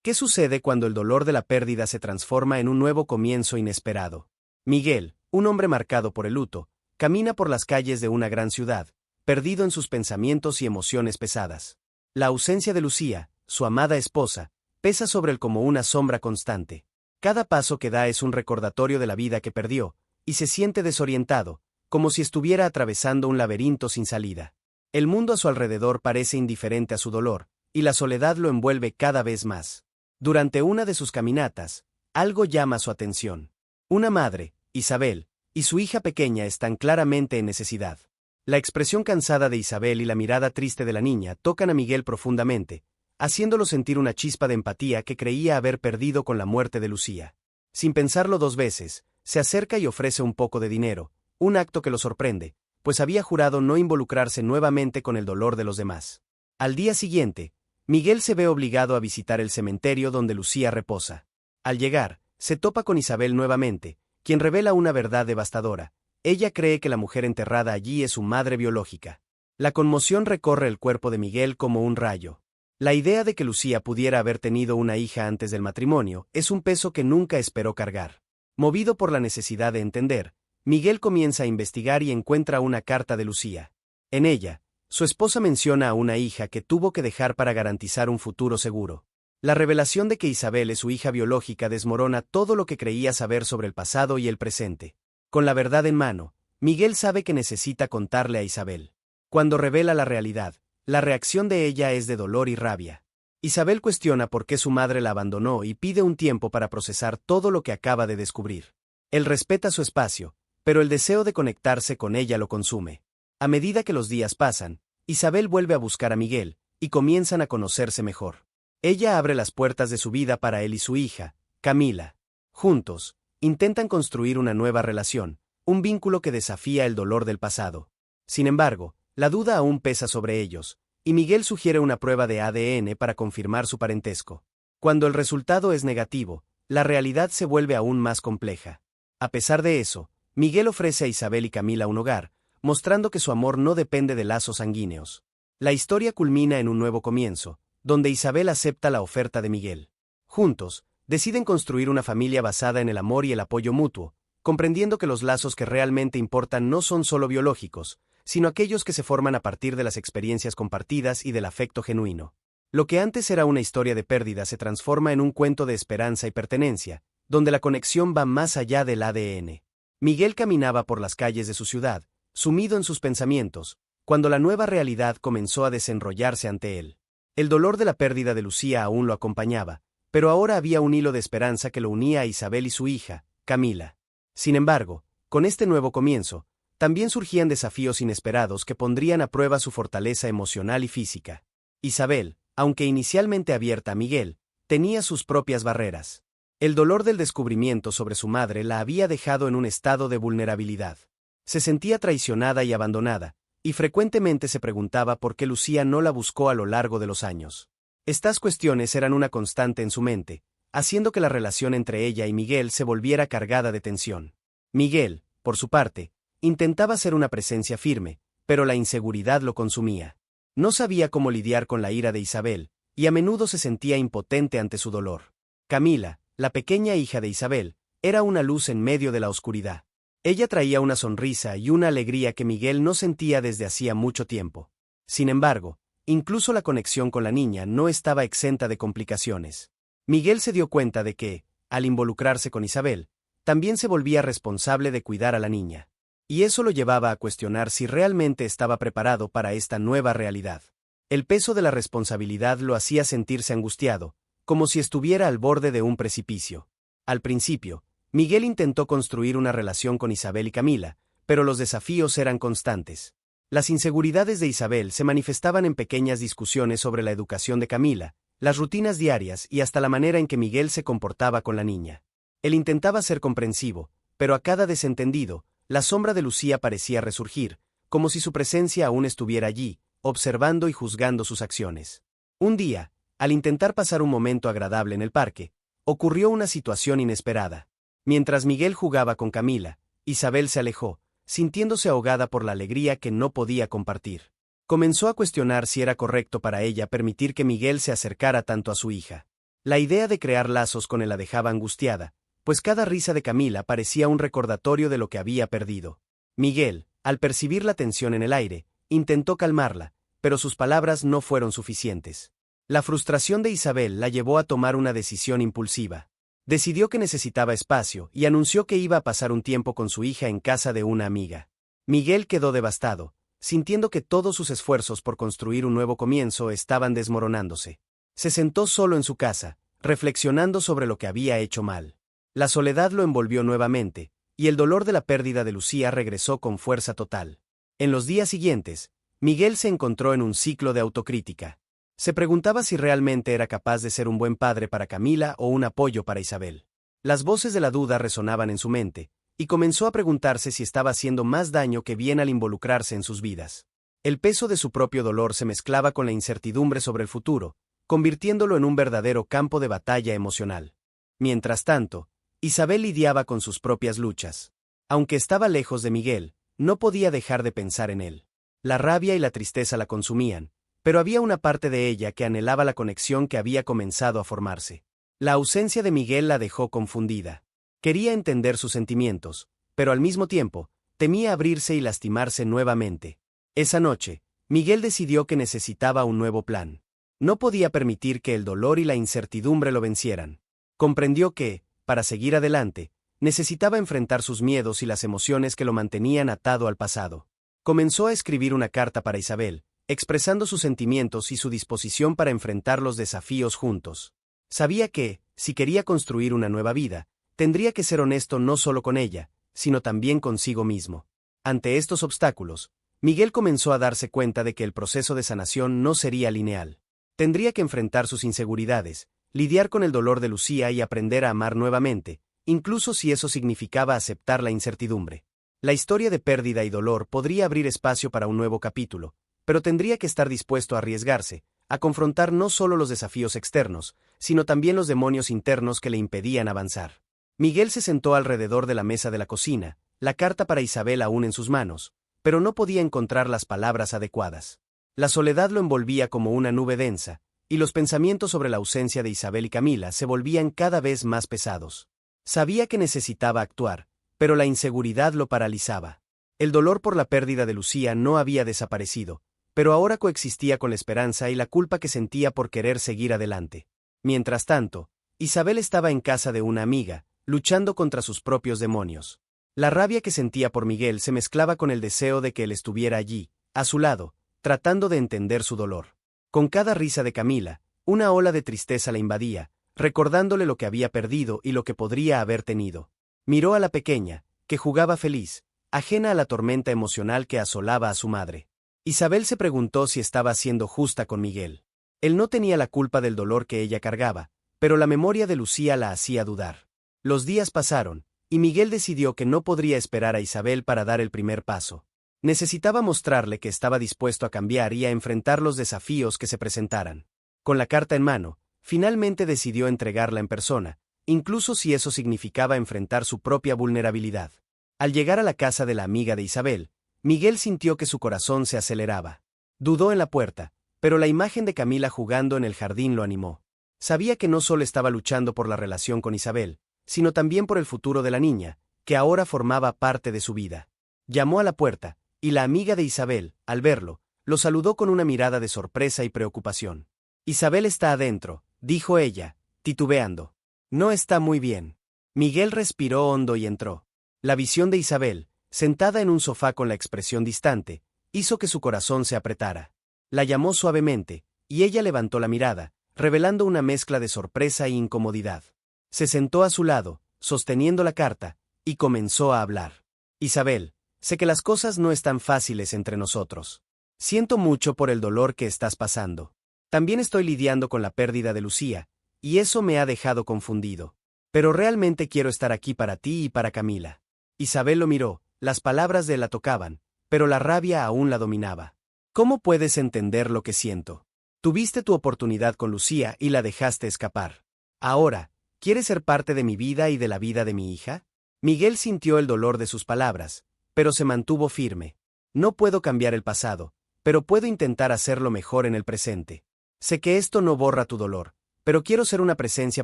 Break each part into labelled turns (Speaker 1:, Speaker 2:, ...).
Speaker 1: ¿Qué sucede cuando el dolor de la pérdida se transforma en un nuevo comienzo inesperado? Miguel, un hombre marcado por el luto, camina por las calles de una gran ciudad, perdido en sus pensamientos y emociones pesadas. La ausencia de Lucía, su amada esposa, pesa sobre él como una sombra constante. Cada paso que da es un recordatorio de la vida que perdió, y se siente desorientado, como si estuviera atravesando un laberinto sin salida. El mundo a su alrededor parece indiferente a su dolor, y la soledad lo envuelve cada vez más. Durante una de sus caminatas, algo llama su atención. Una madre, Isabel, y su hija pequeña están claramente en necesidad. La expresión cansada de Isabel y la mirada triste de la niña tocan a Miguel profundamente, haciéndolo sentir una chispa de empatía que creía haber perdido con la muerte de Lucía. Sin pensarlo dos veces, se acerca y ofrece un poco de dinero, un acto que lo sorprende, pues había jurado no involucrarse nuevamente con el dolor de los demás. Al día siguiente, Miguel se ve obligado a visitar el cementerio donde Lucía reposa. Al llegar, se topa con Isabel nuevamente, quien revela una verdad devastadora. Ella cree que la mujer enterrada allí es su madre biológica. La conmoción recorre el cuerpo de Miguel como un rayo. La idea de que Lucía pudiera haber tenido una hija antes del matrimonio es un peso que nunca esperó cargar. Movido por la necesidad de entender, Miguel comienza a investigar y encuentra una carta de Lucía. En ella, su esposa menciona a una hija que tuvo que dejar para garantizar un futuro seguro. La revelación de que Isabel es su hija biológica desmorona todo lo que creía saber sobre el pasado y el presente. Con la verdad en mano, Miguel sabe que necesita contarle a Isabel. Cuando revela la realidad, la reacción de ella es de dolor y rabia. Isabel cuestiona por qué su madre la abandonó y pide un tiempo para procesar todo lo que acaba de descubrir. Él respeta su espacio, pero el deseo de conectarse con ella lo consume. A medida que los días pasan, Isabel vuelve a buscar a Miguel, y comienzan a conocerse mejor. Ella abre las puertas de su vida para él y su hija, Camila. Juntos, intentan construir una nueva relación, un vínculo que desafía el dolor del pasado. Sin embargo, la duda aún pesa sobre ellos, y Miguel sugiere una prueba de ADN para confirmar su parentesco. Cuando el resultado es negativo, la realidad se vuelve aún más compleja. A pesar de eso, Miguel ofrece a Isabel y Camila un hogar, mostrando que su amor no depende de lazos sanguíneos. La historia culmina en un nuevo comienzo, donde Isabel acepta la oferta de Miguel. Juntos, deciden construir una familia basada en el amor y el apoyo mutuo, comprendiendo que los lazos que realmente importan no son solo biológicos, sino aquellos que se forman a partir de las experiencias compartidas y del afecto genuino. Lo que antes era una historia de pérdida se transforma en un cuento de esperanza y pertenencia, donde la conexión va más allá del ADN. Miguel caminaba por las calles de su ciudad, sumido en sus pensamientos, cuando la nueva realidad comenzó a desenrollarse ante él. El dolor de la pérdida de Lucía aún lo acompañaba, pero ahora había un hilo de esperanza que lo unía a Isabel y su hija, Camila. Sin embargo, con este nuevo comienzo, también surgían desafíos inesperados que pondrían a prueba su fortaleza emocional y física. Isabel, aunque inicialmente abierta a Miguel, tenía sus propias barreras. El dolor del descubrimiento sobre su madre la había dejado en un estado de vulnerabilidad. Se sentía traicionada y abandonada, y frecuentemente se preguntaba por qué Lucía no la buscó a lo largo de los años. Estas cuestiones eran una constante en su mente, haciendo que la relación entre ella y Miguel se volviera cargada de tensión. Miguel, por su parte, intentaba ser una presencia firme, pero la inseguridad lo consumía. No sabía cómo lidiar con la ira de Isabel, y a menudo se sentía impotente ante su dolor. Camila, la pequeña hija de Isabel, era una luz en medio de la oscuridad. Ella traía una sonrisa y una alegría que Miguel no sentía desde hacía mucho tiempo. Sin embargo, incluso la conexión con la niña no estaba exenta de complicaciones. Miguel se dio cuenta de que, al involucrarse con Isabel, también se volvía responsable de cuidar a la niña. Y eso lo llevaba a cuestionar si realmente estaba preparado para esta nueva realidad. El peso de la responsabilidad lo hacía sentirse angustiado, como si estuviera al borde de un precipicio. Al principio, Miguel intentó construir una relación con Isabel y Camila, pero los desafíos eran constantes. Las inseguridades de Isabel se manifestaban en pequeñas discusiones sobre la educación de Camila, las rutinas diarias y hasta la manera en que Miguel se comportaba con la niña. Él intentaba ser comprensivo, pero a cada desentendido, la sombra de Lucía parecía resurgir, como si su presencia aún estuviera allí, observando y juzgando sus acciones. Un día, al intentar pasar un momento agradable en el parque, ocurrió una situación inesperada. Mientras Miguel jugaba con Camila, Isabel se alejó, sintiéndose ahogada por la alegría que no podía compartir. Comenzó a cuestionar si era correcto para ella permitir que Miguel se acercara tanto a su hija. La idea de crear lazos con él la dejaba angustiada, pues cada risa de Camila parecía un recordatorio de lo que había perdido. Miguel, al percibir la tensión en el aire, intentó calmarla, pero sus palabras no fueron suficientes. La frustración de Isabel la llevó a tomar una decisión impulsiva. Decidió que necesitaba espacio y anunció que iba a pasar un tiempo con su hija en casa de una amiga. Miguel quedó devastado, sintiendo que todos sus esfuerzos por construir un nuevo comienzo estaban desmoronándose. Se sentó solo en su casa, reflexionando sobre lo que había hecho mal. La soledad lo envolvió nuevamente, y el dolor de la pérdida de Lucía regresó con fuerza total. En los días siguientes, Miguel se encontró en un ciclo de autocrítica. Se preguntaba si realmente era capaz de ser un buen padre para Camila o un apoyo para Isabel. Las voces de la duda resonaban en su mente, y comenzó a preguntarse si estaba haciendo más daño que bien al involucrarse en sus vidas. El peso de su propio dolor se mezclaba con la incertidumbre sobre el futuro, convirtiéndolo en un verdadero campo de batalla emocional. Mientras tanto, Isabel lidiaba con sus propias luchas. Aunque estaba lejos de Miguel, no podía dejar de pensar en él. La rabia y la tristeza la consumían, pero había una parte de ella que anhelaba la conexión que había comenzado a formarse. La ausencia de Miguel la dejó confundida. Quería entender sus sentimientos, pero al mismo tiempo, temía abrirse y lastimarse nuevamente. Esa noche, Miguel decidió que necesitaba un nuevo plan. No podía permitir que el dolor y la incertidumbre lo vencieran. Comprendió que, para seguir adelante, necesitaba enfrentar sus miedos y las emociones que lo mantenían atado al pasado. Comenzó a escribir una carta para Isabel, expresando sus sentimientos y su disposición para enfrentar los desafíos juntos. Sabía que, si quería construir una nueva vida, tendría que ser honesto no solo con ella, sino también consigo mismo. Ante estos obstáculos, Miguel comenzó a darse cuenta de que el proceso de sanación no sería lineal. Tendría que enfrentar sus inseguridades, lidiar con el dolor de Lucía y aprender a amar nuevamente, incluso si eso significaba aceptar la incertidumbre. La historia de pérdida y dolor podría abrir espacio para un nuevo capítulo, pero tendría que estar dispuesto a arriesgarse, a confrontar no solo los desafíos externos, sino también los demonios internos que le impedían avanzar. Miguel se sentó alrededor de la mesa de la cocina, la carta para Isabel aún en sus manos, pero no podía encontrar las palabras adecuadas. La soledad lo envolvía como una nube densa, y los pensamientos sobre la ausencia de Isabel y Camila se volvían cada vez más pesados. Sabía que necesitaba actuar, pero la inseguridad lo paralizaba. El dolor por la pérdida de Lucía no había desaparecido, pero ahora coexistía con la esperanza y la culpa que sentía por querer seguir adelante. Mientras tanto, Isabel estaba en casa de una amiga, luchando contra sus propios demonios. La rabia que sentía por Miguel se mezclaba con el deseo de que él estuviera allí, a su lado, tratando de entender su dolor. Con cada risa de Camila, una ola de tristeza la invadía, recordándole lo que había perdido y lo que podría haber tenido. Miró a la pequeña, que jugaba feliz, ajena a la tormenta emocional que asolaba a su madre. Isabel se preguntó si estaba siendo justa con Miguel. Él no tenía la culpa del dolor que ella cargaba, pero la memoria de Lucía la hacía dudar. Los días pasaron, y Miguel decidió que no podría esperar a Isabel para dar el primer paso. Necesitaba mostrarle que estaba dispuesto a cambiar y a enfrentar los desafíos que se presentaran. Con la carta en mano, finalmente decidió entregarla en persona, incluso si eso significaba enfrentar su propia vulnerabilidad. Al llegar a la casa de la amiga de Isabel, Miguel sintió que su corazón se aceleraba. Dudó en la puerta, pero la imagen de Camila jugando en el jardín lo animó. Sabía que no solo estaba luchando por la relación con Isabel, sino también por el futuro de la niña, que ahora formaba parte de su vida. Llamó a la puerta, y la amiga de Isabel, al verlo, lo saludó con una mirada de sorpresa y preocupación. «Isabel está adentro», dijo ella, titubeando. «No está muy bien». Miguel respiró hondo y entró. La visión de Isabel, sentada en un sofá con la expresión distante, hizo que su corazón se apretara. La llamó suavemente, y ella levantó la mirada, revelando una mezcla de sorpresa e incomodidad. Se sentó a su lado, sosteniendo la carta, y comenzó a hablar. «Isabel, sé que las cosas no están fáciles entre nosotros. Siento mucho por el dolor que estás pasando. También estoy lidiando con la pérdida de Lucía, y eso me ha dejado confundido. Pero realmente quiero estar aquí para ti y para Camila». Isabel lo miró, las palabras de él la tocaban, pero la rabia aún la dominaba. «¿Cómo puedes entender lo que siento? Tuviste tu oportunidad con Lucía y la dejaste escapar. Ahora, ¿quieres ser parte de mi vida y de la vida de mi hija?» Miguel sintió el dolor de sus palabras, pero se mantuvo firme. «No puedo cambiar el pasado, pero puedo intentar hacerlo mejor en el presente. Sé que esto no borra tu dolor, pero quiero ser una presencia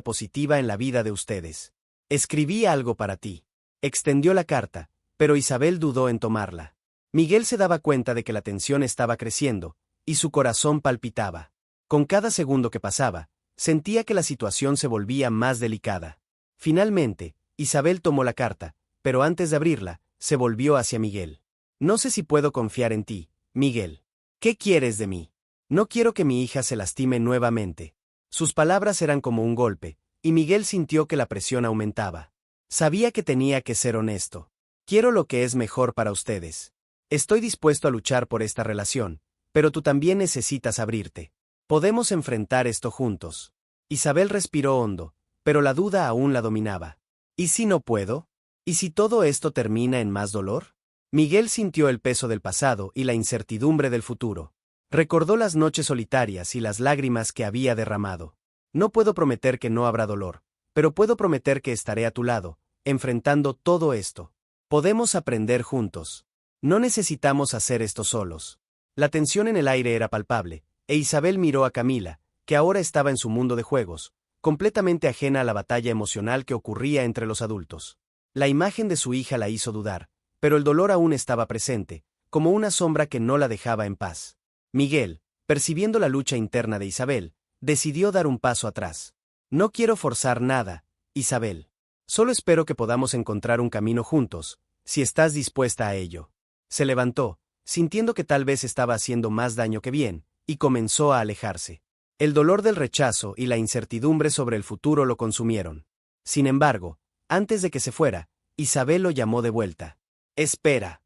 Speaker 1: positiva en la vida de ustedes. Escribí algo para ti. Extendió la carta, pero Isabel dudó en tomarla. Miguel se daba cuenta de que la tensión estaba creciendo, y su corazón palpitaba. Con cada segundo que pasaba, sentía que la situación se volvía más delicada. Finalmente, Isabel tomó la carta, pero antes de abrirla, se volvió hacia Miguel. No sé si puedo confiar en ti, Miguel. ¿Qué quieres de mí? No quiero que mi hija se lastime nuevamente. Sus palabras eran como un golpe, y Miguel sintió que la presión aumentaba. Sabía que tenía que ser honesto. Quiero lo que es mejor para ustedes. Estoy dispuesto a luchar por esta relación, pero tú también necesitas abrirte. Podemos enfrentar esto juntos. Isabel respiró hondo, pero la duda aún la dominaba. ¿Y si no puedo? ¿Y si todo esto termina en más dolor? Miguel sintió el peso del pasado y la incertidumbre del futuro. Recordó las noches solitarias y las lágrimas que había derramado. No puedo prometer que no habrá dolor, pero puedo prometer que estaré a tu lado, enfrentando todo esto. Podemos aprender juntos. No necesitamos hacer esto solos. La tensión en el aire era palpable, e Isabel miró a Camila, que ahora estaba en su mundo de juegos, completamente ajena a la batalla emocional que ocurría entre los adultos. La imagen de su hija la hizo dudar, pero el dolor aún estaba presente, como una sombra que no la dejaba en paz. Miguel, percibiendo la lucha interna de Isabel, decidió dar un paso atrás. No quiero forzar nada, Isabel. Solo espero que podamos encontrar un camino juntos, si estás dispuesta a ello. Se levantó, sintiendo que tal vez estaba haciendo más daño que bien, y comenzó a alejarse. El dolor del rechazo y la incertidumbre sobre el futuro lo consumieron. Sin embargo, antes de que se fuera, Isabel lo llamó de vuelta. Espera.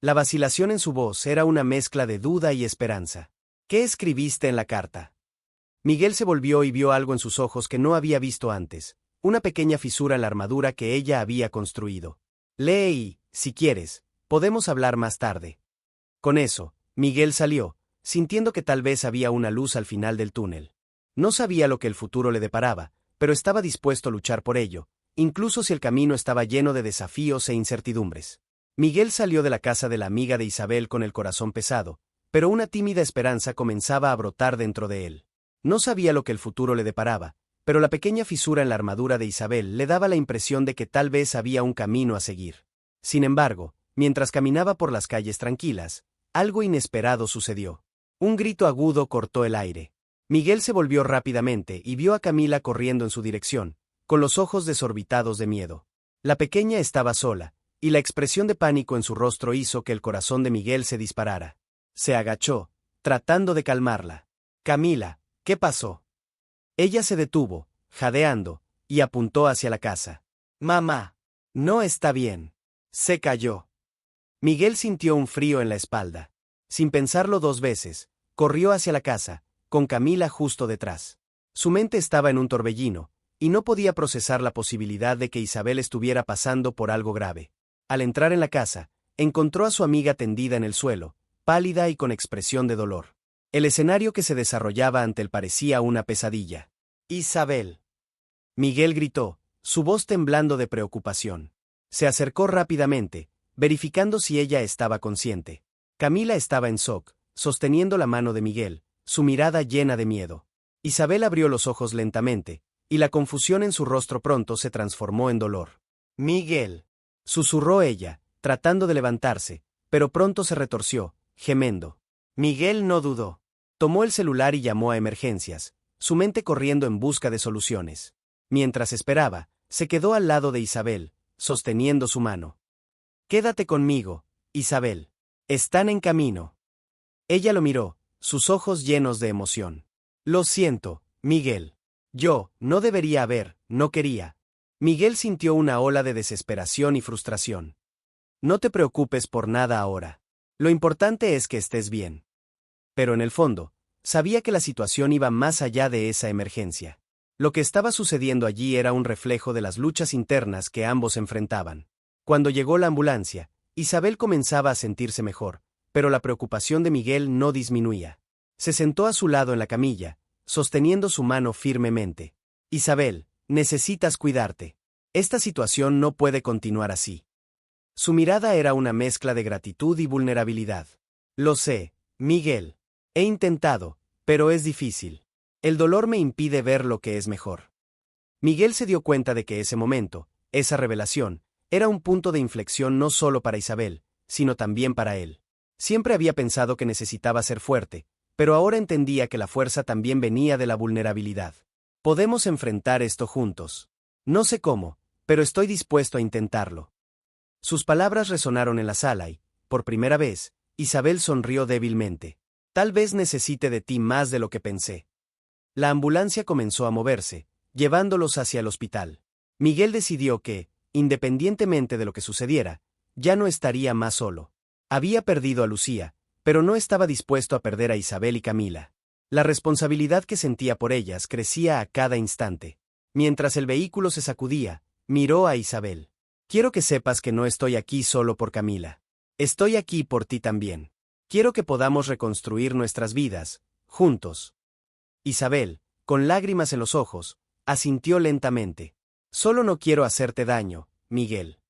Speaker 1: La vacilación en su voz era una mezcla de duda y esperanza. ¿Qué escribiste en la carta? Miguel se volvió y vio algo en sus ojos que no había visto antes, una pequeña fisura en la armadura que ella había construido. Lee y, si quieres, podemos hablar más tarde. Con eso, Miguel salió, sintiendo que tal vez había una luz al final del túnel. No sabía lo que el futuro le deparaba, pero estaba dispuesto a luchar por ello, incluso si el camino estaba lleno de desafíos e incertidumbres. Miguel salió de la casa de la amiga de Isabel con el corazón pesado, pero una tímida esperanza comenzaba a brotar dentro de él. No sabía lo que el futuro le deparaba, pero la pequeña fisura en la armadura de Isabel le daba la impresión de que tal vez había un camino a seguir. Sin embargo, mientras caminaba por las calles tranquilas, algo inesperado sucedió. Un grito agudo cortó el aire. Miguel se volvió rápidamente y vio a Camila corriendo en su dirección, con los ojos desorbitados de miedo. La pequeña estaba sola, y la expresión de pánico en su rostro hizo que el corazón de Miguel se disparara. Se agachó, tratando de calmarla. Camila, ¿qué pasó? Ella se detuvo, jadeando, y apuntó hacia la casa. Mamá, no está bien. Se cayó. Miguel sintió un frío en la espalda. Sin pensarlo dos veces, corrió hacia la casa, con Camila justo detrás. Su mente estaba en un torbellino, y no podía procesar la posibilidad de que Isabel estuviera pasando por algo grave. Al entrar en la casa, encontró a su amiga tendida en el suelo, pálida y con expresión de dolor. El escenario que se desarrollaba ante él parecía una pesadilla. Isabel. Miguel gritó, su voz temblando de preocupación. Se acercó rápidamente, verificando si ella estaba consciente. Camila estaba en shock, sosteniendo la mano de Miguel, su mirada llena de miedo. Isabel abrió los ojos lentamente, y la confusión en su rostro pronto se transformó en dolor. Miguel. Susurró ella, tratando de levantarse, pero pronto se retorció, gemendo. Miguel no dudó. Tomó el celular y llamó a emergencias, su mente corriendo en busca de soluciones. Mientras esperaba, se quedó al lado de Isabel, sosteniendo su mano. Quédate conmigo, Isabel. Están en camino. Ella lo miró, sus ojos llenos de emoción. Lo siento, Miguel. Yo, no quería. Miguel sintió una ola de desesperación y frustración. No te preocupes por nada ahora. Lo importante es que estés bien. Pero en el fondo, sabía que la situación iba más allá de esa emergencia. Lo que estaba sucediendo allí era un reflejo de las luchas internas que ambos enfrentaban. Cuando llegó la ambulancia, Isabel comenzaba a sentirse mejor, pero la preocupación de Miguel no disminuía. Se sentó a su lado en la camilla, sosteniendo su mano firmemente. Isabel, necesitas cuidarte. Esta situación no puede continuar así. Su mirada era una mezcla de gratitud y vulnerabilidad. Lo sé, Miguel. He intentado, pero es difícil. El dolor me impide ver lo que es mejor. Miguel se dio cuenta de que ese momento, esa revelación, era un punto de inflexión no solo para Isabel, sino también para él. Siempre había pensado que necesitaba ser fuerte, pero ahora entendía que la fuerza también venía de la vulnerabilidad. Podemos enfrentar esto juntos. No sé cómo, pero estoy dispuesto a intentarlo. Sus palabras resonaron en la sala y, por primera vez, Isabel sonrió débilmente. Tal vez necesite de ti más de lo que pensé. La ambulancia comenzó a moverse, llevándolos hacia el hospital. Miguel decidió que, independientemente de lo que sucediera, ya no estaría más solo. Había perdido a Lucía, pero no estaba dispuesto a perder a Isabel y Camila. La responsabilidad que sentía por ellas crecía a cada instante. Mientras el vehículo se sacudía, miró a Isabel. Quiero que sepas que no estoy aquí solo por Camila. Estoy aquí por ti también. Quiero que podamos reconstruir nuestras vidas, juntos. Isabel, con lágrimas en los ojos, asintió lentamente. Solo no quiero hacerte daño, Miguel.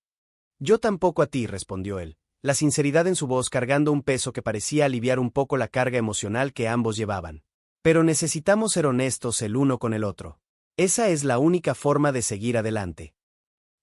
Speaker 1: Yo tampoco a ti, respondió él, la sinceridad en su voz cargando un peso que parecía aliviar un poco la carga emocional que ambos llevaban. Pero necesitamos ser honestos el uno con el otro. Esa es la única forma de seguir adelante.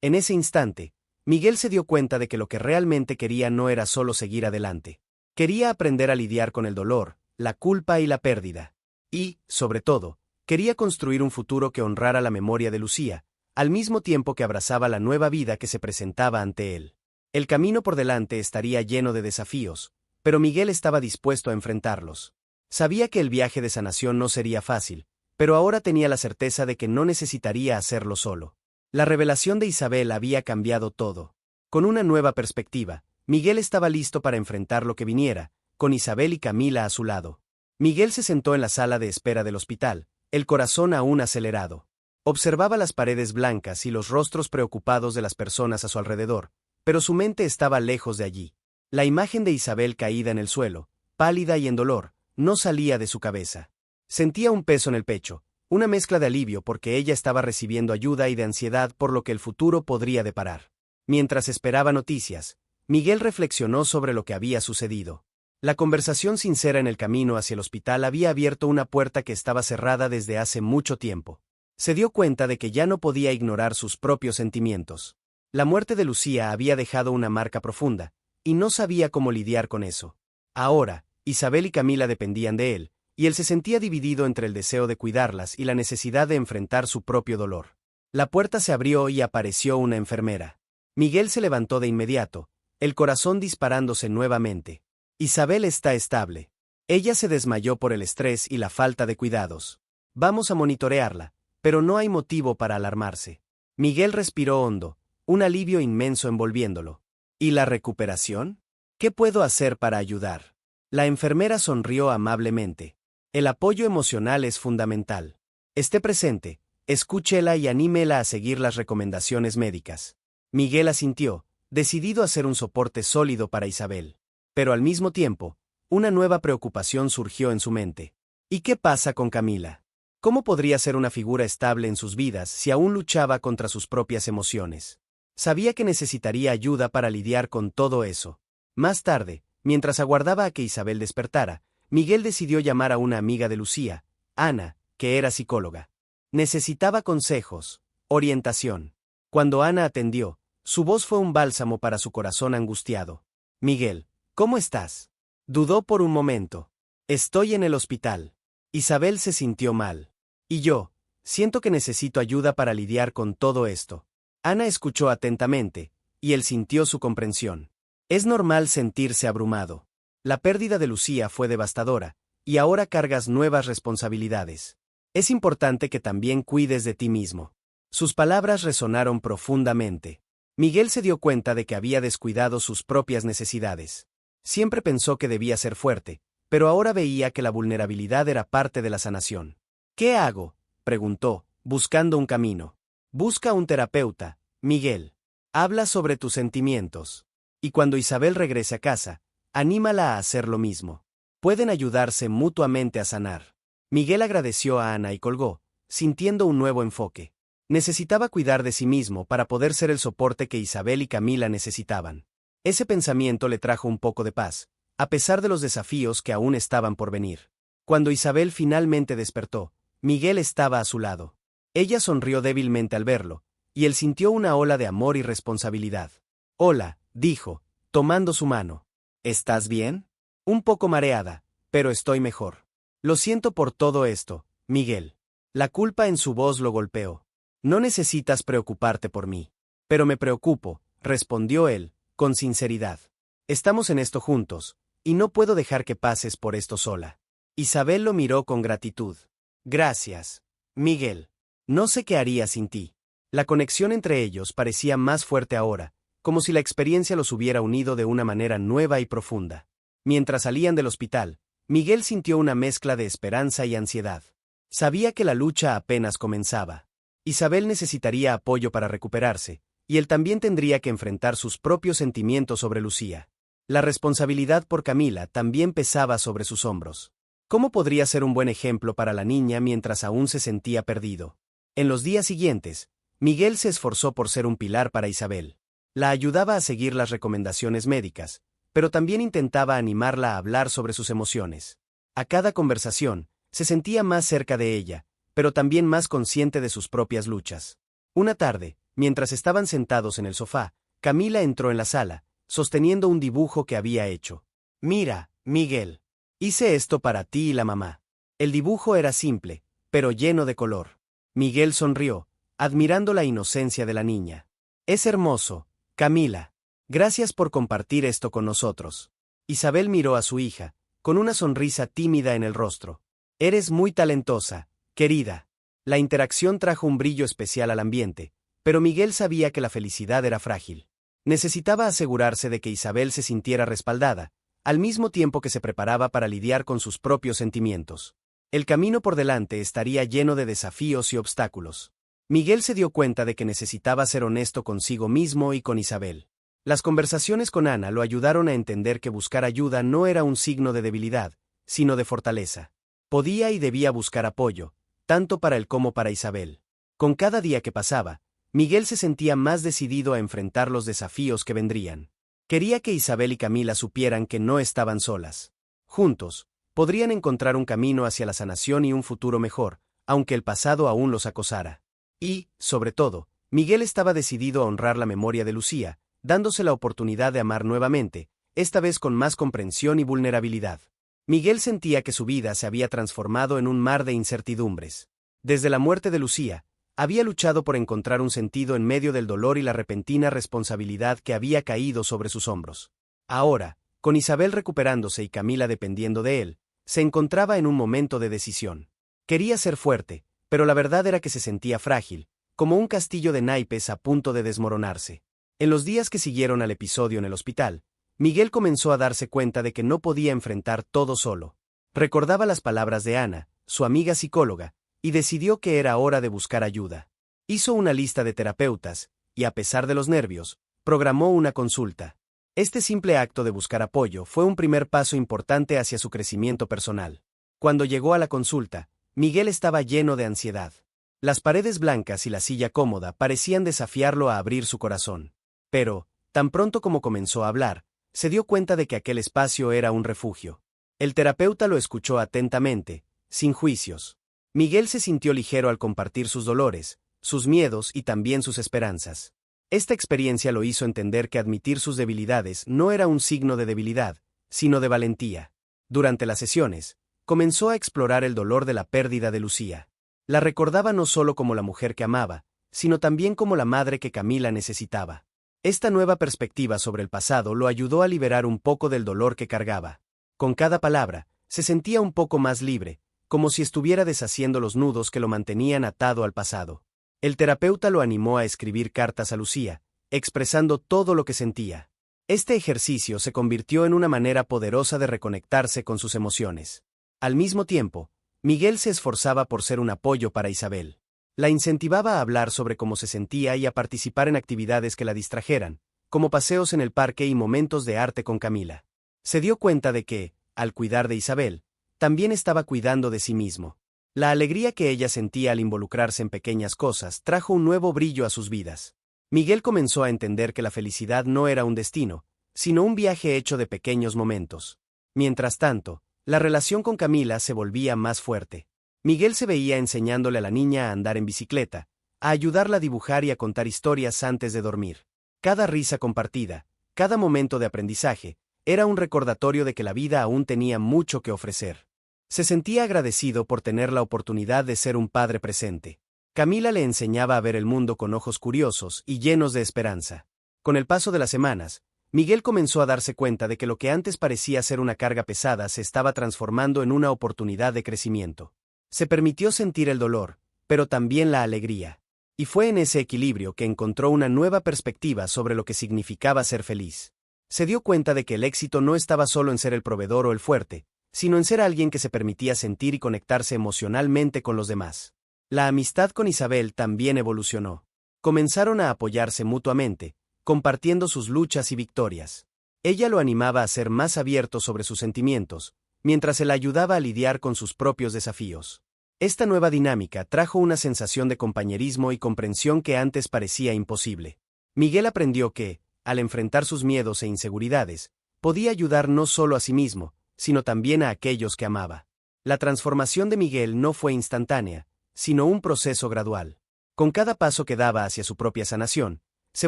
Speaker 1: En ese instante, Miguel se dio cuenta de que lo que realmente quería no era solo seguir adelante. Quería aprender a lidiar con el dolor, la culpa y la pérdida. Y, sobre todo, quería construir un futuro que honrara la memoria de Lucía, al mismo tiempo que abrazaba la nueva vida que se presentaba ante él. El camino por delante estaría lleno de desafíos, pero Miguel estaba dispuesto a enfrentarlos. Sabía que el viaje de sanación no sería fácil, pero ahora tenía la certeza de que no necesitaría hacerlo solo. La revelación de Isabel había cambiado todo. Con una nueva perspectiva, Miguel estaba listo para enfrentar lo que viniera, con Isabel y Camila a su lado. Miguel se sentó en la sala de espera del hospital, el corazón aún acelerado. Observaba las paredes blancas y los rostros preocupados de las personas a su alrededor, pero su mente estaba lejos de allí. La imagen de Isabel caída en el suelo, pálida y en dolor, no salía de su cabeza. Sentía un peso en el pecho, una mezcla de alivio porque ella estaba recibiendo ayuda y de ansiedad por lo que el futuro podría deparar. Mientras esperaba noticias, Miguel reflexionó sobre lo que había sucedido. La conversación sincera en el camino hacia el hospital había abierto una puerta que estaba cerrada desde hace mucho tiempo. Se dio cuenta de que ya no podía ignorar sus propios sentimientos. La muerte de Lucía había dejado una marca profunda, y no sabía cómo lidiar con eso. Ahora, Isabel y Camila dependían de él, y él se sentía dividido entre el deseo de cuidarlas y la necesidad de enfrentar su propio dolor. La puerta se abrió y apareció una enfermera. Miguel se levantó de inmediato, el corazón disparándose nuevamente. Isabel está estable. Ella se desmayó por el estrés y la falta de cuidados. Vamos a monitorearla, pero no hay motivo para alarmarse. Miguel respiró hondo, un alivio inmenso envolviéndolo. ¿Y la recuperación? ¿Qué puedo hacer para ayudar? La enfermera sonrió amablemente. El apoyo emocional es fundamental. Esté presente, escúchela y anímela a seguir las recomendaciones médicas. Miguel asintió, decidido a ser un soporte sólido para Isabel. Pero al mismo tiempo, una nueva preocupación surgió en su mente. ¿Y qué pasa con Camila? ¿Cómo podría ser una figura estable en sus vidas si aún luchaba contra sus propias emociones? Sabía que necesitaría ayuda para lidiar con todo eso. Más tarde, mientras aguardaba a que Isabel despertara, Miguel decidió llamar a una amiga de Lucía, Ana, que era psicóloga. Necesitaba consejos, orientación. Cuando Ana atendió, su voz fue un bálsamo para su corazón angustiado. Miguel, ¿cómo estás? Dudó por un momento. Estoy en el hospital. Isabel se sintió mal. Y yo, siento que necesito ayuda para lidiar con todo esto. Ana escuchó atentamente, y él sintió su comprensión. Es normal sentirse abrumado. La pérdida de Lucía fue devastadora, y ahora cargas nuevas responsabilidades. Es importante que también cuides de ti mismo. Sus palabras resonaron profundamente. Miguel se dio cuenta de que había descuidado sus propias necesidades. Siempre pensó que debía ser fuerte, pero ahora veía que la vulnerabilidad era parte de la sanación. ¿Qué hago?, preguntó, buscando un camino. Busca un terapeuta, Miguel. Habla sobre tus sentimientos. Y cuando Isabel regrese a casa, anímala a hacer lo mismo. Pueden ayudarse mutuamente a sanar. Miguel agradeció a Ana y colgó, sintiendo un nuevo enfoque. Necesitaba cuidar de sí mismo para poder ser el soporte que Isabel y Camila necesitaban. Ese pensamiento le trajo un poco de paz, a pesar de los desafíos que aún estaban por venir. Cuando Isabel finalmente despertó, Miguel estaba a su lado. Ella sonrió débilmente al verlo, y él sintió una ola de amor y responsabilidad. Hola, dijo, tomando su mano. ¿Estás bien? Un poco mareada, pero estoy mejor. Lo siento por todo esto, Miguel. La culpa en su voz lo golpeó. No necesitas preocuparte por mí. Pero me preocupo, respondió él, con sinceridad. Estamos en esto juntos, y no puedo dejar que pases por esto sola. Isabel lo miró con gratitud. Gracias, Miguel. No sé qué haría sin ti. La conexión entre ellos parecía más fuerte ahora, como si la experiencia los hubiera unido de una manera nueva y profunda. Mientras salían del hospital, Miguel sintió una mezcla de esperanza y ansiedad. Sabía que la lucha apenas comenzaba. Isabel necesitaría apoyo para recuperarse, y él también tendría que enfrentar sus propios sentimientos sobre Lucía. La responsabilidad por Camila también pesaba sobre sus hombros. ¿Cómo podría ser un buen ejemplo para la niña mientras aún se sentía perdido? En los días siguientes, Miguel se esforzó por ser un pilar para Isabel. La ayudaba a seguir las recomendaciones médicas, pero también intentaba animarla a hablar sobre sus emociones. A cada conversación, se sentía más cerca de ella, pero también más consciente de sus propias luchas. Una tarde, mientras estaban sentados en el sofá, Camila entró en la sala, sosteniendo un dibujo que había hecho. Mira, Miguel. Hice esto para ti y la mamá. El dibujo era simple, pero lleno de color. Miguel sonrió, admirando la inocencia de la niña. Es hermoso, Camila. Gracias por compartir esto con nosotros. Isabel miró a su hija, con una sonrisa tímida en el rostro. Eres muy talentosa, querida. La interacción trajo un brillo especial al ambiente, pero Miguel sabía que la felicidad era frágil. Necesitaba asegurarse de que Isabel se sintiera respaldada, al mismo tiempo que se preparaba para lidiar con sus propios sentimientos. El camino por delante estaría lleno de desafíos y obstáculos. Miguel se dio cuenta de que necesitaba ser honesto consigo mismo y con Isabel. Las conversaciones con Ana lo ayudaron a entender que buscar ayuda no era un signo de debilidad, sino de fortaleza. Podía y debía buscar apoyo, tanto para él como para Isabel. Con cada día que pasaba, Miguel se sentía más decidido a enfrentar los desafíos que vendrían. Quería que Isabel y Camila supieran que no estaban solas. Juntos, podrían encontrar un camino hacia la sanación y un futuro mejor, aunque el pasado aún los acosara. Y, sobre todo, Miguel estaba decidido a honrar la memoria de Lucía, dándose la oportunidad de amar nuevamente, esta vez con más comprensión y vulnerabilidad. Miguel sentía que su vida se había transformado en un mar de incertidumbres. Desde la muerte de Lucía, había luchado por encontrar un sentido en medio del dolor y la repentina responsabilidad que había caído sobre sus hombros. Ahora, con Isabel recuperándose y Camila dependiendo de él, se encontraba en un momento de decisión. Quería ser fuerte, pero la verdad era que se sentía frágil, como un castillo de naipes a punto de desmoronarse. En los días que siguieron al episodio en el hospital, Miguel comenzó a darse cuenta de que no podía enfrentar todo solo. Recordaba las palabras de Ana, su amiga psicóloga, y decidió que era hora de buscar ayuda. Hizo una lista de terapeutas, y a pesar de los nervios, programó una consulta. Este simple acto de buscar apoyo fue un primer paso importante hacia su crecimiento personal. Cuando llegó a la consulta, Miguel estaba lleno de ansiedad. Las paredes blancas y la silla cómoda parecían desafiarlo a abrir su corazón. Pero, tan pronto como comenzó a hablar, se dio cuenta de que aquel espacio era un refugio. El terapeuta lo escuchó atentamente, sin juicios. Miguel se sintió ligero al compartir sus dolores, sus miedos y también sus esperanzas. Esta experiencia lo hizo entender que admitir sus debilidades no era un signo de debilidad, sino de valentía. Durante las sesiones, comenzó a explorar el dolor de la pérdida de Lucía. La recordaba no solo como la mujer que amaba, sino también como la madre que Camila necesitaba. Esta nueva perspectiva sobre el pasado lo ayudó a liberar un poco del dolor que cargaba. Con cada palabra, se sentía un poco más libre, como si estuviera deshaciendo los nudos que lo mantenían atado al pasado. El terapeuta lo animó a escribir cartas a Lucía, expresando todo lo que sentía. Este ejercicio se convirtió en una manera poderosa de reconectarse con sus emociones. Al mismo tiempo, Miguel se esforzaba por ser un apoyo para Isabel. La incentivaba a hablar sobre cómo se sentía y a participar en actividades que la distrajeran, como paseos en el parque y momentos de arte con Camila. Se dio cuenta de que, al cuidar de Isabel, también estaba cuidando de sí mismo. La alegría que ella sentía al involucrarse en pequeñas cosas trajo un nuevo brillo a sus vidas. Miguel comenzó a entender que la felicidad no era un destino, sino un viaje hecho de pequeños momentos. Mientras tanto, la relación con Camila se volvía más fuerte. Miguel se veía enseñándole a la niña a andar en bicicleta, a ayudarla a dibujar y a contar historias antes de dormir. Cada risa compartida, cada momento de aprendizaje, era un recordatorio de que la vida aún tenía mucho que ofrecer. Se sentía agradecido por tener la oportunidad de ser un padre presente. Camila le enseñaba a ver el mundo con ojos curiosos y llenos de esperanza. Con el paso de las semanas, Miguel comenzó a darse cuenta de que lo que antes parecía ser una carga pesada se estaba transformando en una oportunidad de crecimiento. Se permitió sentir el dolor, pero también la alegría. Y fue en ese equilibrio que encontró una nueva perspectiva sobre lo que significaba ser feliz. Se dio cuenta de que el éxito no estaba solo en ser el proveedor o el fuerte, sino en ser alguien que se permitía sentir y conectarse emocionalmente con los demás. La amistad con Isabel también evolucionó. Comenzaron a apoyarse mutuamente, compartiendo sus luchas y victorias. Ella lo animaba a ser más abierto sobre sus sentimientos, mientras él ayudaba a lidiar con sus propios desafíos. Esta nueva dinámica trajo una sensación de compañerismo y comprensión que antes parecía imposible. Miguel aprendió que, al enfrentar sus miedos e inseguridades, podía ayudar no solo a sí mismo, sino también a aquellos que amaba. La transformación de Miguel no fue instantánea, sino un proceso gradual. Con cada paso que daba hacia su propia sanación, se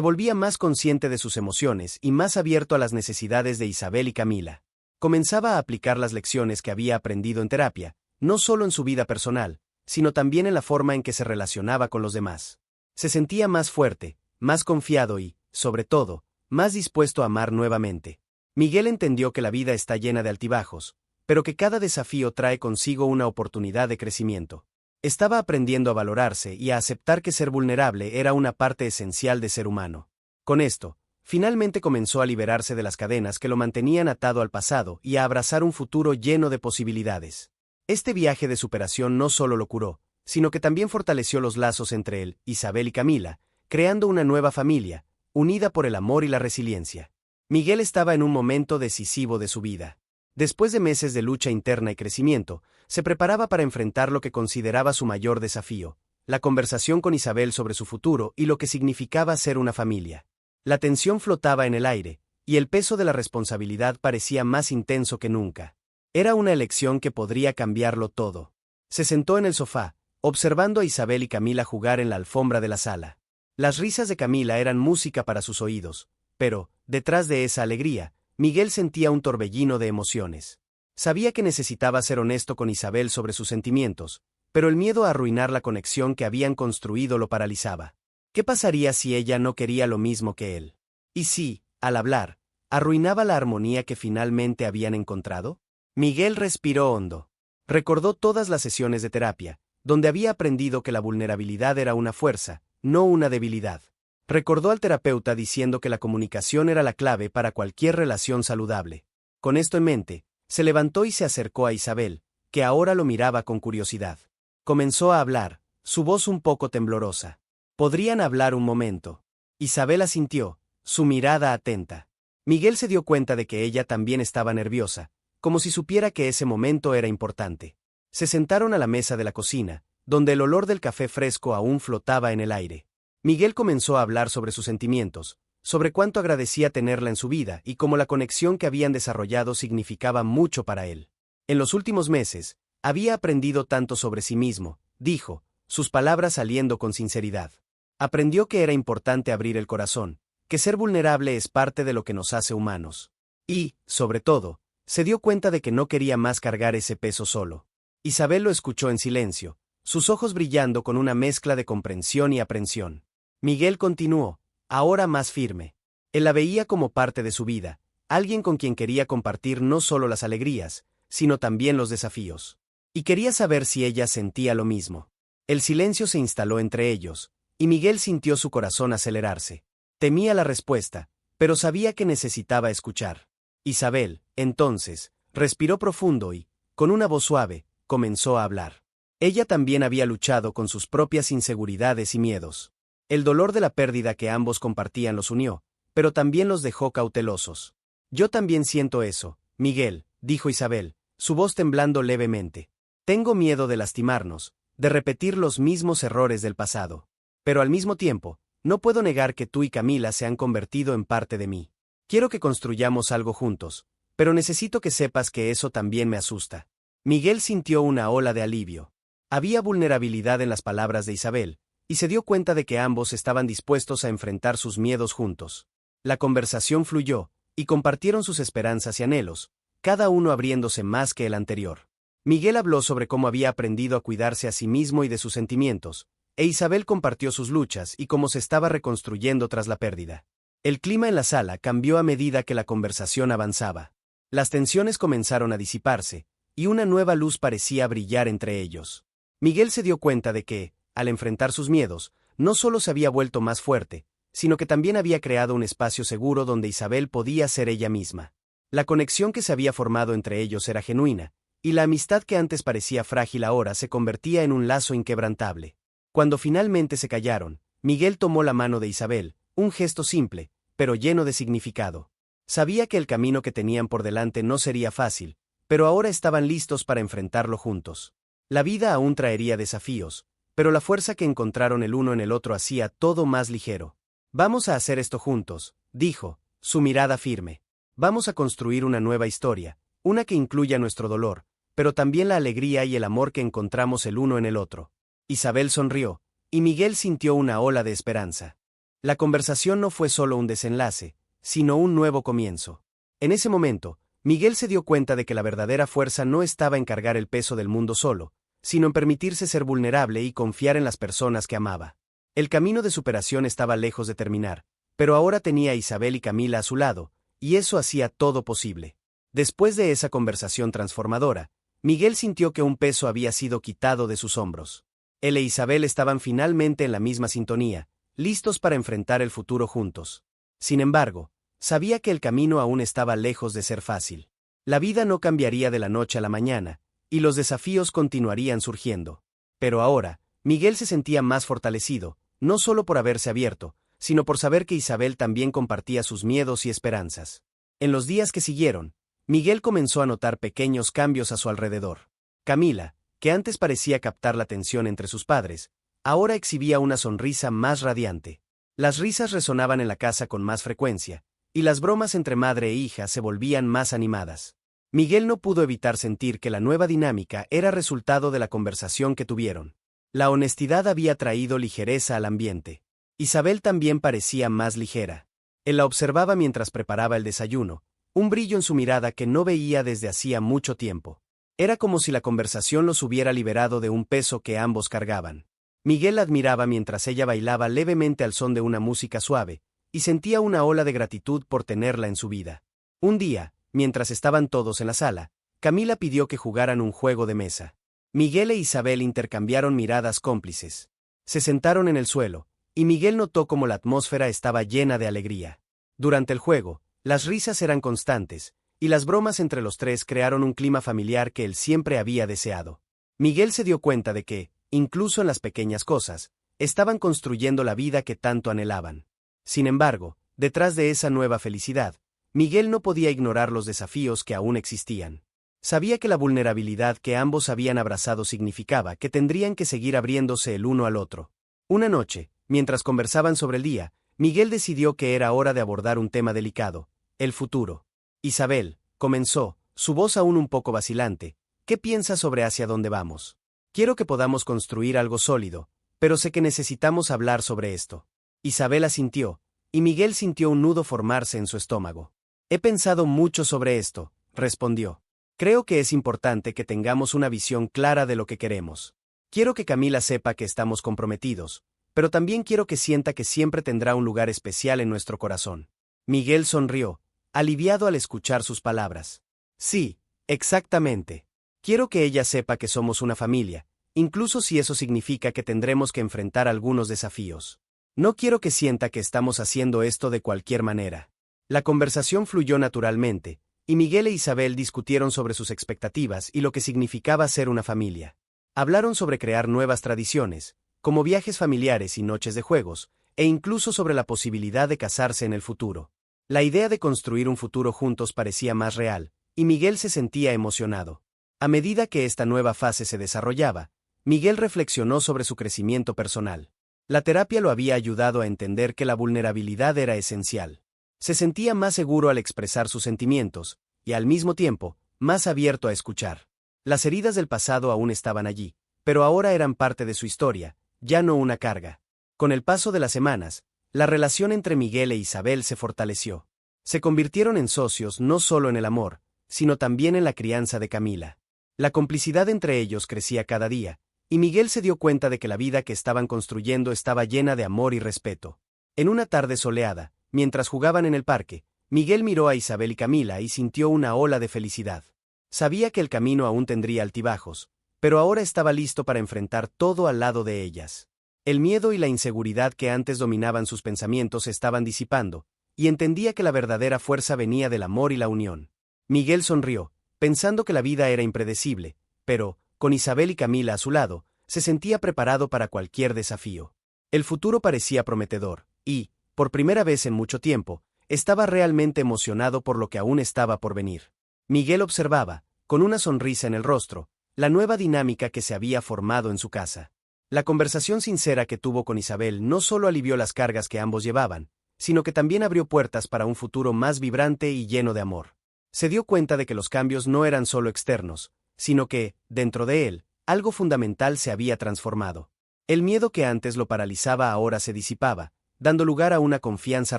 Speaker 1: volvía más consciente de sus emociones y más abierto a las necesidades de Isabel y Camila. Comenzaba a aplicar las lecciones que había aprendido en terapia, no solo en su vida personal, sino también en la forma en que se relacionaba con los demás. Se sentía más fuerte, más confiado y, sobre todo, más dispuesto a amar nuevamente. Miguel entendió que la vida está llena de altibajos, pero que cada desafío trae consigo una oportunidad de crecimiento. Estaba aprendiendo a valorarse y a aceptar que ser vulnerable era una parte esencial de ser humano. Con esto, finalmente comenzó a liberarse de las cadenas que lo mantenían atado al pasado y a abrazar un futuro lleno de posibilidades. Este viaje de superación no solo lo curó, sino que también fortaleció los lazos entre él, Isabel y Camila, creando una nueva familia, unida por el amor y la resiliencia. Miguel estaba en un momento decisivo de su vida. Después de meses de lucha interna y crecimiento, se preparaba para enfrentar lo que consideraba su mayor desafío, la conversación con Isabel sobre su futuro y lo que significaba ser una familia. La tensión flotaba en el aire, y el peso de la responsabilidad parecía más intenso que nunca. Era una elección que podría cambiarlo todo. Se sentó en el sofá, observando a Isabel y Camila jugar en la alfombra de la sala. Las risas de Camila eran música para sus oídos, pero, detrás de esa alegría, Miguel sentía un torbellino de emociones. Sabía que necesitaba ser honesto con Isabel sobre sus sentimientos, pero el miedo a arruinar la conexión que habían construido lo paralizaba. ¿Qué pasaría si ella no quería lo mismo que él? ¿Y si, al hablar, arruinaba la armonía que finalmente habían encontrado? Miguel respiró hondo. Recordó todas las sesiones de terapia, donde había aprendido que la vulnerabilidad era una fuerza, no una debilidad. Recordó al terapeuta diciendo que la comunicación era la clave para cualquier relación saludable. Con esto en mente, se levantó y se acercó a Isabel, que ahora lo miraba con curiosidad. Comenzó a hablar, su voz un poco temblorosa. ¿Podrían hablar un momento? Isabel asintió, su mirada atenta. Miguel se dio cuenta de que ella también estaba nerviosa, como si supiera que ese momento era importante. Se sentaron a la mesa de la cocina, donde el olor del café fresco aún flotaba en el aire. Miguel comenzó a hablar sobre sus sentimientos, sobre cuánto agradecía tenerla en su vida y cómo la conexión que habían desarrollado significaba mucho para él. En los últimos meses, había aprendido tanto sobre sí mismo, dijo, sus palabras saliendo con sinceridad. Aprendió que era importante abrir el corazón, que ser vulnerable es parte de lo que nos hace humanos. Y, sobre todo, se dio cuenta de que no quería más cargar ese peso solo. Isabel lo escuchó en silencio, sus ojos brillando con una mezcla de comprensión y aprensión. Miguel continuó, ahora más firme. Él la veía como parte de su vida, alguien con quien quería compartir no solo las alegrías, sino también los desafíos. Y quería saber si ella sentía lo mismo. El silencio se instaló entre ellos, y Miguel sintió su corazón acelerarse. Temía la respuesta, pero sabía que necesitaba escuchar. Isabel, entonces, respiró profundo y, con una voz suave, comenzó a hablar. Ella también había luchado con sus propias inseguridades y miedos. El dolor de la pérdida que ambos compartían los unió, pero también los dejó cautelosos. Yo también siento eso, Miguel, dijo Isabel, su voz temblando levemente. Tengo miedo de lastimarnos, de repetir los mismos errores del pasado. Pero al mismo tiempo, no puedo negar que tú y Camila se han convertido en parte de mí. Quiero que construyamos algo juntos, pero necesito que sepas que eso también me asusta. Miguel sintió una ola de alivio. Había vulnerabilidad en las palabras de Isabel, y se dio cuenta de que ambos estaban dispuestos a enfrentar sus miedos juntos. La conversación fluyó, y compartieron sus esperanzas y anhelos, cada uno abriéndose más que el anterior. Miguel habló sobre cómo había aprendido a cuidarse a sí mismo y de sus sentimientos, e Isabel compartió sus luchas y cómo se estaba reconstruyendo tras la pérdida. El clima en la sala cambió a medida que la conversación avanzaba. Las tensiones comenzaron a disiparse, y una nueva luz parecía brillar entre ellos. Miguel se dio cuenta de que, al enfrentar sus miedos, no solo se había vuelto más fuerte, sino que también había creado un espacio seguro donde Isabel podía ser ella misma. La conexión que se había formado entre ellos era genuina, y la amistad que antes parecía frágil ahora se convertía en un lazo inquebrantable. Cuando finalmente se callaron, Miguel tomó la mano de Isabel, un gesto simple, pero lleno de significado. Sabía que el camino que tenían por delante no sería fácil, pero ahora estaban listos para enfrentarlo juntos. La vida aún traería desafíos, pero la fuerza que encontraron el uno en el otro hacía todo más ligero. Vamos a hacer esto juntos, dijo, su mirada firme. Vamos a construir una nueva historia, una que incluya nuestro dolor, pero también la alegría y el amor que encontramos el uno en el otro. Isabel sonrió, y Miguel sintió una ola de esperanza. La conversación no fue solo un desenlace, sino un nuevo comienzo. En ese momento, Miguel se dio cuenta de que la verdadera fuerza no estaba en cargar el peso del mundo solo, sino en permitirse ser vulnerable y confiar en las personas que amaba. El camino de superación estaba lejos de terminar, pero ahora tenía a Isabel y Camila a su lado, y eso hacía todo posible. Después de esa conversación transformadora, Miguel sintió que un peso había sido quitado de sus hombros. Él e Isabel estaban finalmente en la misma sintonía, listos para enfrentar el futuro juntos. Sin embargo, sabía que el camino aún estaba lejos de ser fácil. La vida no cambiaría de la noche a la mañana, y los desafíos continuarían surgiendo. Pero ahora, Miguel se sentía más fortalecido, no solo por haberse abierto, sino por saber que Isabel también compartía sus miedos y esperanzas. En los días que siguieron, Miguel comenzó a notar pequeños cambios a su alrededor. Camila, que antes parecía captar la atención entre sus padres, ahora exhibía una sonrisa más radiante. Las risas resonaban en la casa con más frecuencia, y las bromas entre madre e hija se volvían más animadas. Miguel no pudo evitar sentir que la nueva dinámica era resultado de la conversación que tuvieron. La honestidad había traído ligereza al ambiente. Isabel también parecía más ligera. Él la observaba mientras preparaba el desayuno, un brillo en su mirada que no veía desde hacía mucho tiempo. Era como si la conversación los hubiera liberado de un peso que ambos cargaban. Miguel la admiraba mientras ella bailaba levemente al son de una música suave, y sentía una ola de gratitud por tenerla en su vida. Un día, mientras estaban todos en la sala, Camila pidió que jugaran un juego de mesa. Miguel e Isabel intercambiaron miradas cómplices. Se sentaron en el suelo, y Miguel notó cómo la atmósfera estaba llena de alegría. Durante el juego, las risas eran constantes, y las bromas entre los tres crearon un clima familiar que él siempre había deseado. Miguel se dio cuenta de que, incluso en las pequeñas cosas, estaban construyendo la vida que tanto anhelaban. Sin embargo, detrás de esa nueva felicidad, Miguel no podía ignorar los desafíos que aún existían. Sabía que la vulnerabilidad que ambos habían abrazado significaba que tendrían que seguir abriéndose el uno al otro. Una noche, mientras conversaban sobre el día, Miguel decidió que era hora de abordar un tema delicado: el futuro. Isabel, comenzó, su voz aún un poco vacilante, ¿qué piensas sobre hacia dónde vamos? Quiero que podamos construir algo sólido, pero sé que necesitamos hablar sobre esto. Isabel asintió, y Miguel sintió un nudo formarse en su estómago. He pensado mucho sobre esto, respondió. Creo que es importante que tengamos una visión clara de lo que queremos. Quiero que Camila sepa que estamos comprometidos, pero también quiero que sienta que siempre tendrá un lugar especial en nuestro corazón. Miguel sonrió, aliviado al escuchar sus palabras. Sí, exactamente. Quiero que ella sepa que somos una familia, incluso si eso significa que tendremos que enfrentar algunos desafíos. No quiero que sienta que estamos haciendo esto de cualquier manera. La conversación fluyó naturalmente, y Miguel e Isabel discutieron sobre sus expectativas y lo que significaba ser una familia. Hablaron sobre crear nuevas tradiciones, como viajes familiares y noches de juegos, e incluso sobre la posibilidad de casarse en el futuro. La idea de construir un futuro juntos parecía más real, y Miguel se sentía emocionado. A medida que esta nueva fase se desarrollaba, Miguel reflexionó sobre su crecimiento personal. La terapia lo había ayudado a entender que la vulnerabilidad era esencial. Se sentía más seguro al expresar sus sentimientos, y al mismo tiempo, más abierto a escuchar. Las heridas del pasado aún estaban allí, pero ahora eran parte de su historia, ya no una carga. Con el paso de las semanas, la relación entre Miguel e Isabel se fortaleció. Se convirtieron en socios no solo en el amor, sino también en la crianza de Camila. La complicidad entre ellos crecía cada día, y Miguel se dio cuenta de que la vida que estaban construyendo estaba llena de amor y respeto. En una tarde soleada, mientras jugaban en el parque, Miguel miró a Isabel y Camila y sintió una ola de felicidad. Sabía que el camino aún tendría altibajos, pero ahora estaba listo para enfrentar todo al lado de ellas. El miedo y la inseguridad que antes dominaban sus pensamientos se estaban disipando, y entendía que la verdadera fuerza venía del amor y la unión. Miguel sonrió, pensando que la vida era impredecible, pero, con Isabel y Camila a su lado, se sentía preparado para cualquier desafío. El futuro parecía prometedor, y, por primera vez en mucho tiempo, estaba realmente emocionado por lo que aún estaba por venir. Miguel observaba, con una sonrisa en el rostro, la nueva dinámica que se había formado en su casa. La conversación sincera que tuvo con Isabel no solo alivió las cargas que ambos llevaban, sino que también abrió puertas para un futuro más vibrante y lleno de amor. Se dio cuenta de que los cambios no eran solo externos, sino que, dentro de él, algo fundamental se había transformado. El miedo que antes lo paralizaba ahora se disipaba, dando lugar a una confianza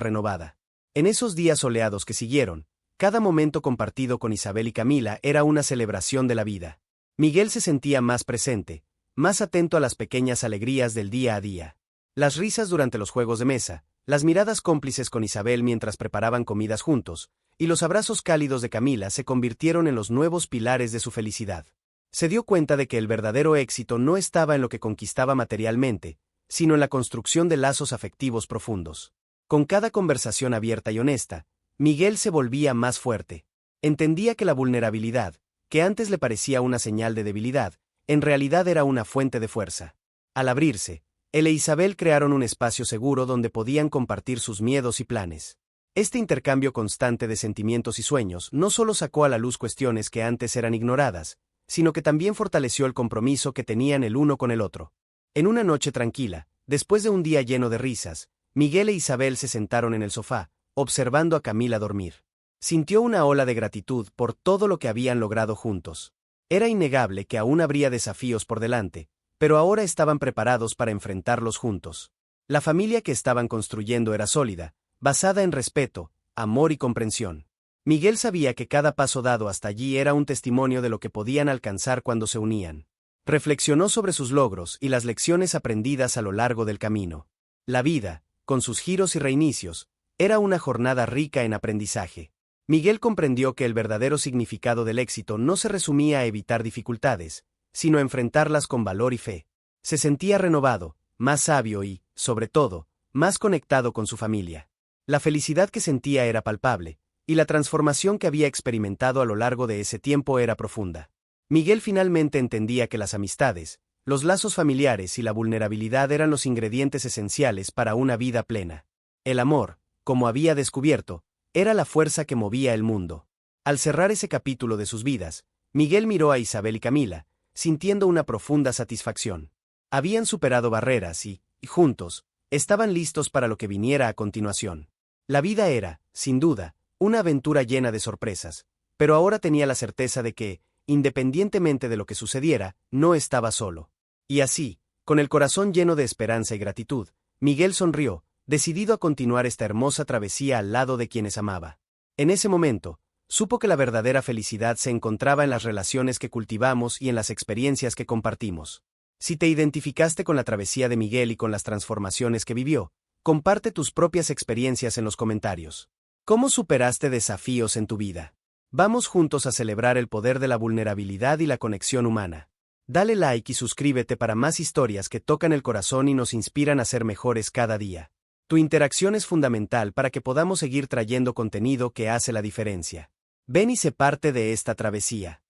Speaker 1: renovada. En esos días soleados que siguieron, cada momento compartido con Isabel y Camila era una celebración de la vida. Miguel se sentía más presente, más atento a las pequeñas alegrías del día a día. Las risas durante los juegos de mesa, las miradas cómplices con Isabel mientras preparaban comidas juntos, y los abrazos cálidos de Camila se convirtieron en los nuevos pilares de su felicidad. Se dio cuenta de que el verdadero éxito no estaba en lo que conquistaba materialmente, sino en la construcción de lazos afectivos profundos. Con cada conversación abierta y honesta, Miguel se volvía más fuerte. Entendía que la vulnerabilidad, que antes le parecía una señal de debilidad, en realidad era una fuente de fuerza. Al abrirse, él e Isabel crearon un espacio seguro donde podían compartir sus miedos y planes. Este intercambio constante de sentimientos y sueños no solo sacó a la luz cuestiones que antes eran ignoradas, sino que también fortaleció el compromiso que tenían el uno con el otro. En una noche tranquila, después de un día lleno de risas, Miguel e Isabel se sentaron en el sofá, observando a Camila dormir. Sintió una ola de gratitud por todo lo que habían logrado juntos. Era innegable que aún habría desafíos por delante, pero ahora estaban preparados para enfrentarlos juntos. La familia que estaban construyendo era sólida, basada en respeto, amor y comprensión. Miguel sabía que cada paso dado hasta allí era un testimonio de lo que podían alcanzar cuando se unían. Reflexionó sobre sus logros y las lecciones aprendidas a lo largo del camino. La vida, con sus giros y reinicios, era una jornada rica en aprendizaje. Miguel comprendió que el verdadero significado del éxito no se resumía a evitar dificultades, sino a enfrentarlas con valor y fe. Se sentía renovado, más sabio y, sobre todo, más conectado con su familia. La felicidad que sentía era palpable, y la transformación que había experimentado a lo largo de ese tiempo era profunda. Miguel finalmente entendía que las amistades, los lazos familiares y la vulnerabilidad eran los ingredientes esenciales para una vida plena. El amor, como había descubierto, era la fuerza que movía el mundo. Al cerrar ese capítulo de sus vidas, Miguel miró a Isabel y Camila, sintiendo una profunda satisfacción. Habían superado barreras y, juntos, estaban listos para lo que viniera a continuación. La vida era, sin duda, una aventura llena de sorpresas, pero ahora tenía la certeza de que, independientemente de lo que sucediera, no estaba solo. Y así, con el corazón lleno de esperanza y gratitud, Miguel sonrió, decidido a continuar esta hermosa travesía al lado de quienes amaba. En ese momento, supo que la verdadera felicidad se encontraba en las relaciones que cultivamos y en las experiencias que compartimos. Si te identificaste con la travesía de Miguel y con las transformaciones que vivió, comparte tus propias experiencias en los comentarios. ¿Cómo superaste desafíos en tu vida? Vamos juntos a celebrar el poder de la vulnerabilidad y la conexión humana. Dale like y suscríbete para más historias que tocan el corazón y nos inspiran a ser mejores cada día. Tu interacción es fundamental para que podamos seguir trayendo contenido que hace la diferencia. Ven y sé parte de esta travesía.